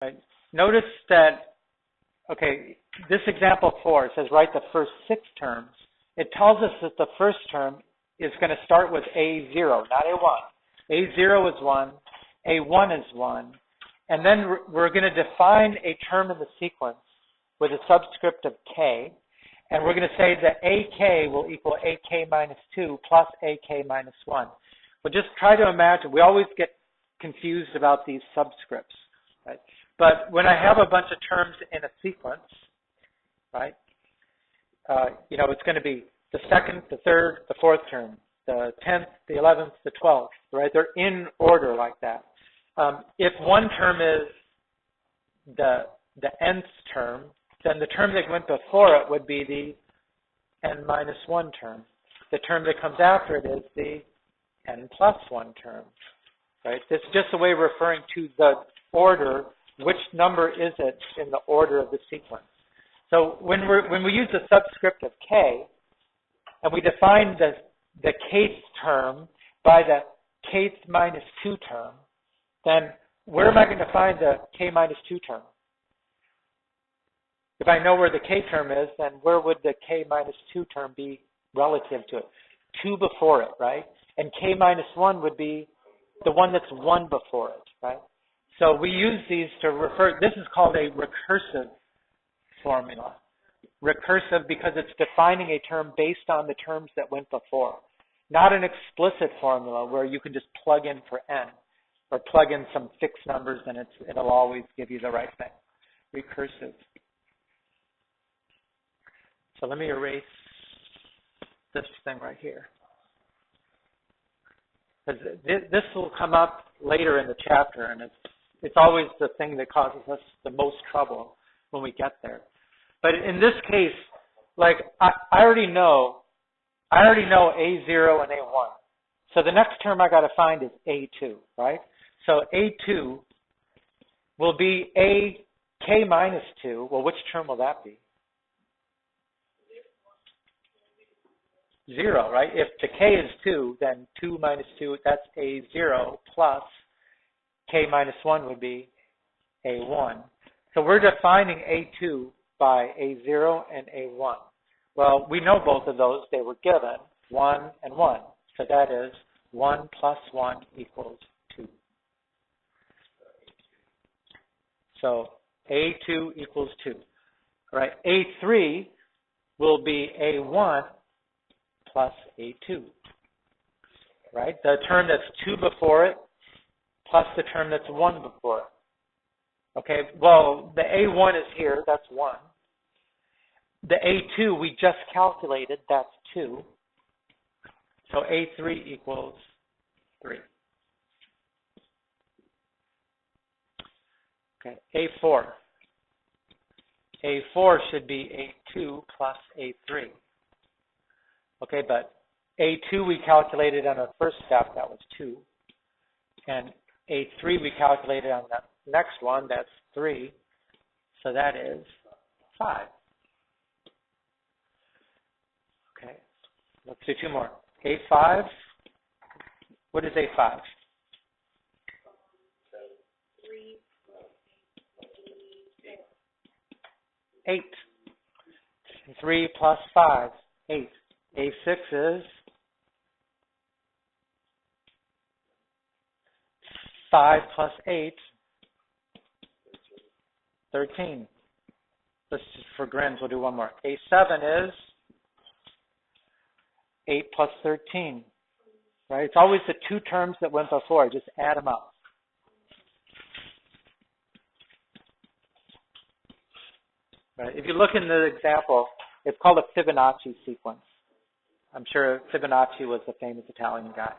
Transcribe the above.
Right? Notice that, okay, this example 4 says write the first 6 terms. It tells us that the first term is going to start with A0, not A1. A0 is 1, A1 is 1, and then we're going to define a term in the sequence with a subscript of k, and we're going to say that AK will equal AK minus 2 plus AK minus 1. But just try to imagine, we always get confused about these subscripts, right? But when I have a bunch of terms in a sequence, right, it's going to be the second, the third, the fourth term, the 10th, the 11th, the 12th, right? They're in order like that. If one term is the nth term, then the term that went before it would be the n minus 1 term. The term that comes after it is the n plus 1 term, right? This is just a way of referring to the order. Which number is it in the order of the sequence? So when we use the subscript of k, and we define the kth term by the kth minus 2 term, then where am I going to find the k minus 2 term? If I know where the k term is, then where would the k minus 2 term be relative to it? 2 before it, right? And k minus 1 would be the one that's 1 before it, right? So we use these to refer, this is called a recursive formula. Recursive because it's defining a term based on the terms that went before. Not an explicit formula where you can just plug in for n or plug in some fixed numbers and it'll always give you the right thing. Recursive. So let me erase this thing right here. Because this will come up later in the chapter, and it's always the thing that causes us the most trouble when we get there. But in this case, like I already know A0 and A1. So the next term I got to find is A2, right? So A2 will be AK minus 2. Well, which term will that be? 0, right? If the k is 2, then 2 minus 2, that's A0 plus k minus 1 would be A1. So we're defining A2 by A0 and A1. Well, we know both of those. They were given, 1 and 1. So that is 1 plus 1 equals 2. So A2 equals 2. All right, A3 will be A1 plus A2, right? The term that's 2 before it plus the term that's 1 before it. Okay, well, the A1 is here, that's 1. The A2 we just calculated, that's 2. So A3 equals 3. Okay, A4. A4 should be A2 plus A3. Okay, but A2 we calculated on our first step, that was 2. And A3 we calculated on the next one, that's 3. So that is 5. Okay, let's do 2 more. A5, what is A5? 8. 3 plus 5, 8. A6 is 5 plus 8, 13. Let's just, for grins, we'll do one more. A7 is 8 plus 13, right? It's always the 2 terms that went before. Just add them up. Right? If you look in the example, it's called a Fibonacci sequence. I'm sure Fibonacci was a famous Italian guy.